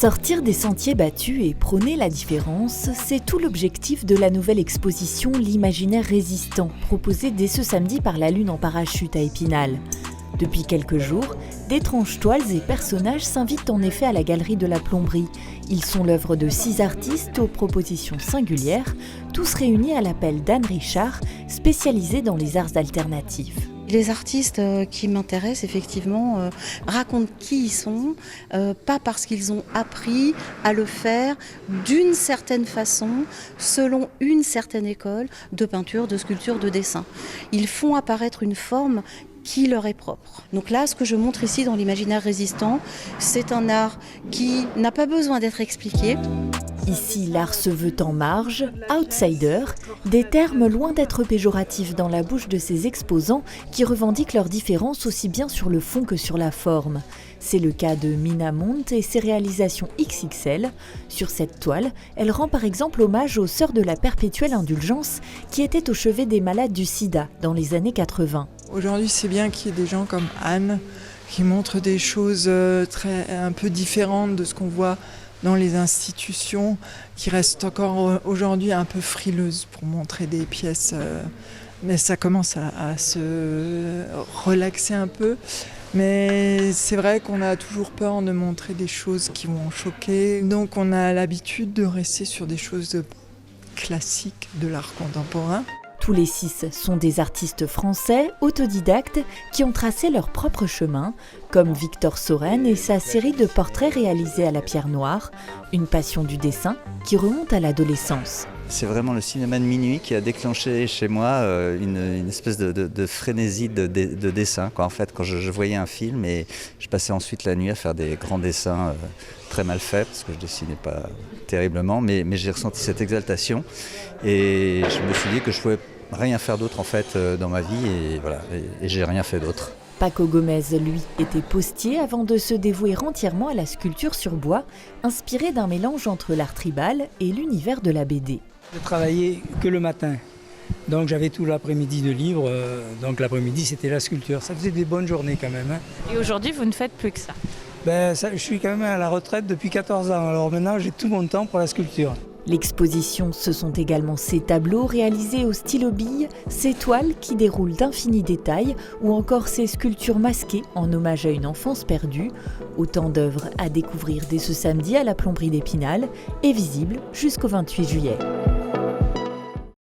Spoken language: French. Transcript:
Sortir des sentiers battus et prôner la différence, c'est tout l'objectif de la nouvelle exposition L'Imaginaire résistant, proposée dès ce samedi par la Lune en parachute à Épinal. Depuis quelques jours, d'étranges toiles et personnages s'invitent en effet à la Galerie de la Plomberie. Ils sont l'œuvre de 6 artistes aux propositions singulières, tous réunis à l'appel d'Anne Richard, spécialisée dans les arts alternatifs. Les artistes qui m'intéressent effectivement racontent qui ils sont, pas parce qu'ils ont appris à le faire d'une certaine façon, selon une certaine école de peinture, de sculpture, de dessin. Ils font apparaître une forme qui leur est propre. Donc là, ce que je montre ici dans l'imaginaire résistant, c'est un art qui n'a pas besoin d'être expliqué. Ici, l'art se veut en marge, outsider, des termes loin d'être péjoratifs dans la bouche de ces exposants qui revendiquent leurs différences aussi bien sur le fond que sur la forme. C'est le cas de Mina Monte et ses réalisations XXL. Sur cette toile, elle rend par exemple hommage aux Sœurs de la Perpétuelle Indulgence qui étaient au chevet des malades du sida dans les années 80. Aujourd'hui, c'est bien qu'il y ait des gens comme Anne qui montrent des choses un peu différentes de ce qu'on voit dans les institutions, qui restent encore aujourd'hui un peu frileuses pour montrer des pièces. Mais ça commence à se relaxer un peu. Mais c'est vrai qu'on a toujours peur de montrer des choses qui vont choquer. Donc on a l'habitude de rester sur des choses classiques de l'art contemporain. Tous les 6 sont des artistes français, autodidactes, qui ont tracé leur propre chemin, comme Victor Soren et sa série de portraits réalisés à la pierre noire, une passion du dessin qui remonte à l'adolescence. C'est vraiment le cinéma de minuit qui a déclenché chez moi une espèce de frénésie de dessin. En fait, quand je voyais un film, et je passais ensuite la nuit à faire des grands dessins très mal faits, parce que je dessinais pas terriblement, mais j'ai ressenti cette exaltation. Et je me suis dit que je pouvais rien faire d'autre en fait dans ma vie, et voilà, et j'ai rien fait d'autre. Paco Gomez, lui, était postier avant de se dévouer entièrement à la sculpture sur bois, inspiré d'un mélange entre l'art tribal et l'univers de la BD. Je travaillais que le matin, donc j'avais tout l'après-midi de libre, donc l'après-midi c'était la sculpture. Ça faisait des bonnes journées quand même. Et aujourd'hui, vous ne faites plus que ça? Je suis quand même à la retraite depuis 14 ans, alors maintenant j'ai tout mon temps pour la sculpture. L'exposition, ce sont également ces tableaux réalisés au stylo bille, ces toiles qui déroulent d'infinis détails ou encore ces sculptures masquées en hommage à une enfance perdue. Autant d'œuvres à découvrir dès ce samedi à la Plomberie d'Épinal et visibles jusqu'au 28 juillet.